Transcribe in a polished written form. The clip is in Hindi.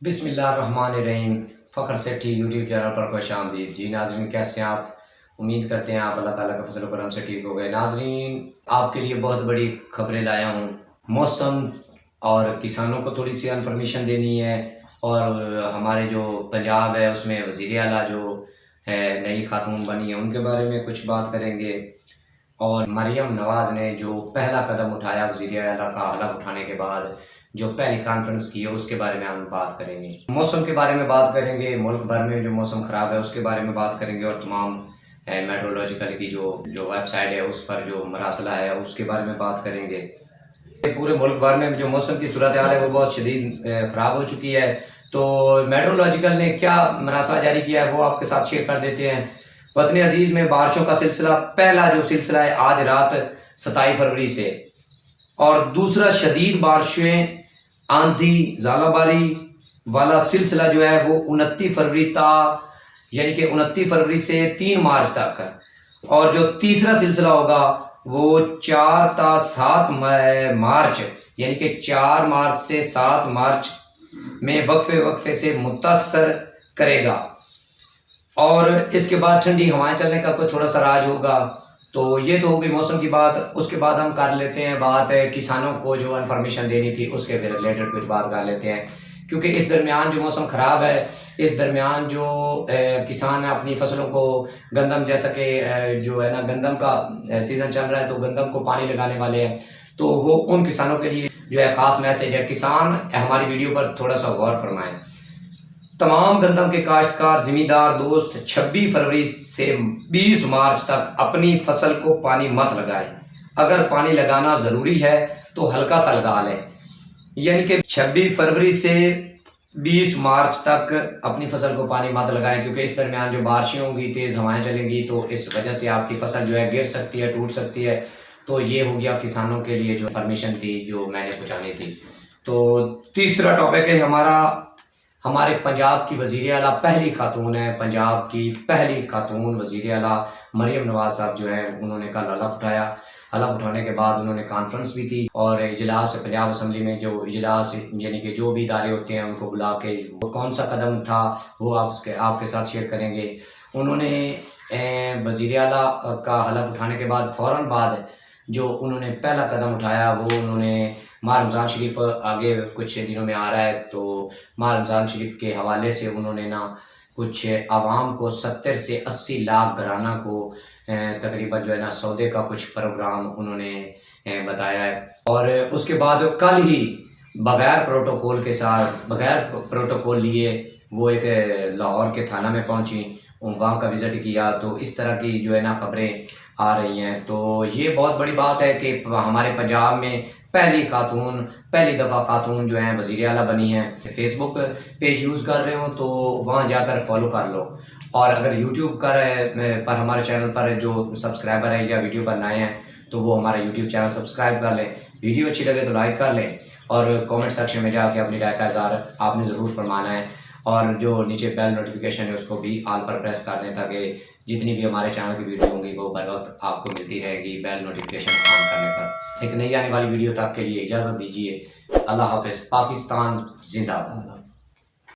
बिस्मिल्लाहिर्रहमानिर्रहीम। फ़ख्र सेठी यूट्यूब चैनल पर खुश आमदीद। जी नाज़रीन, कैसे हैं आप? उम्मीद करते हैं आप अल्लाह ताला का फजल करम से ठीक हो गए। नाज़रीन, आपके लिए बहुत बड़ी खबरें लाया हूँ। मौसम और किसानों को थोड़ी सी इन्फॉर्मेशन देनी है, और हमारे जो पंजाब है उसमें वज़ीर आला जो है नई खातून बनी है उनके बारे में कुछ बात करेंगे, और मरियम नवाज़ ने जो पहला कदम उठाया वज़ीर आला का हलफ उठाने के बाद, जो पहली कॉन्फ्रेंस की है उसके बारे में हम बात करेंगे। मौसम के बारे में बात करेंगे, मुल्क भर में जो मौसम ख़राब है उसके बारे में बात करेंगे, और तमाम मेट्रोलॉजिकल की जो वेबसाइट है उस पर जो मरासला है उसके बारे में बात करेंगे। पूरे मुल्क भर में जो मौसम की सूरत हाल है वो बहुत शदीद ख़राब हो चुकी है। तो मेट्रोलॉजिकल ने क्या मरासला जारी किया है वो आपके साथ शेयर कर देते हैं। वतन अजीज़ में बारिशों का सिलसिला, पहला जो सिलसिला है आज रात 27 फरवरी से, और दूसरा शदीद बारिशें, आंधी, ज़ालाबारी वाला सिलसिला जो है वो 29 फरवरी तक, यानी कि 29 फरवरी से 3 मार्च तक है। और जो तीसरा सिलसिला होगा वो 4 ता 7 मार्च, यानी कि 4 मार्च से 7 मार्च में वक्फे वक्फे से मुतासर करेगा। और इसके बाद ठंडी हवाएं चलने का कोई थोड़ा सा राज होगा। तो ये तो हो गई मौसम की बात। उसके बाद हम कर लेते हैं बात किसानों को जो इन्फॉर्मेशन देनी थी उसके रिलेटेड कुछ बात कर लेते हैं, क्योंकि इस दरमियान जो मौसम ख़राब है, इस दरमियान जो किसान अपनी फसलों को, गंदम जैसा कि जो है ना गंदम का सीज़न चल रहा है तो गंदम को पानी लगाने वाले हैं, तो वो उन किसानों के लिए जो है ख़ास मैसेज है। किसान हमारी वीडियो पर थोड़ा सा गौर फरमाएं। तमाम गंदम के काश्तकार ज़मींदार दोस्त 26 फरवरी से 20 मार्च तक अपनी फसल को पानी मत लगाएं। अगर पानी लगाना ज़रूरी है तो हल्का सा लगा लें, यानी कि 26 फरवरी से 20 मार्च तक अपनी फसल को पानी मत लगाएं, क्योंकि इस दरमियान जो बारिशें होंगी, तेज़ हवाएं चलेंगी, तो इस वजह से आपकी फसल जो है गिर सकती है, टूट सकती है। तो ये हो गया किसानों के लिए जो इन्फॉर्मेशन थी जो मैंने पहुँचानी थी। तो तीसरा टॉपिक है हमारे पंजाब की वज़ीर आला पहली खातून है, पंजाब की पहली खातून वज़ीर आला मरियम नवाज़ साहब जो है उन्होंने कल हलफ उठाया। हलफ उठाने के बाद उन्होंने कॉन्फ्रेंस भी की, और इजलास पंजाब असम्बली में जो इजलास यानी कि जो भी इदारे होते हैं उनको बुला के वो कौन सा कदम था वो आपके साथ शेयर करेंगे। उन्होंने वज़ीर आला का हलफ उठाने के बाद फ़ौरन बाद जो उन्होंने पहला कदम उठाया वो उन्होंने माह रमज़ान शरीफ आगे कुछ दिनों में आ रहा है, तो माह रमज़ान शरीफ के हवाले से उन्होंने ना कुछ आवाम को 70 से 80 लाख घराना को तकरीबन जो है ना सौदे का कुछ प्रोग्राम उन्होंने बताया है। और उसके बाद कल ही बगैर प्रोटोकॉल लिए वो एक लाहौर के थाना में पहुंची, वहाँ का विज़िट किया। तो इस तरह की जो है ना खबरें आ रही हैं। तो ये बहुत बड़ी बात है कि हमारे पंजाब में पहली दफ़ा खातून जो हैं वज़ीर आला बनी हैं। फेसबुक पेज यूज़ कर रहे हो तो वहाँ जाकर फॉलो कर लो, और अगर यूट्यूब पर हमारे चैनल पर जो सब्सक्राइबर है या वीडियो पर नए हैं तो वो हमारा यूट्यूब चैनल सब्सक्राइब कर लें। वीडियो अच्छी लगे तो लाइक कर लें, और कमेंट सेक्शन में जाके अपनी राय का इज़हार आपने ज़रूर फरमाना है। और जो नीचे बेल नोटिफिकेशन है उसको भी ऑल पर प्रेस कर दें, ताकि जितनी भी हमारे चैनल की वीडियो होंगी वो बर वक्त आपको मिलती रहेगी बेल नोटिफिकेशन ऑन करने पर। एक नई आने वाली वीडियो तक के लिए इजाज़त दीजिए। अल्लाह हाफ़िज़। पाकिस्तान जिंदाबाद।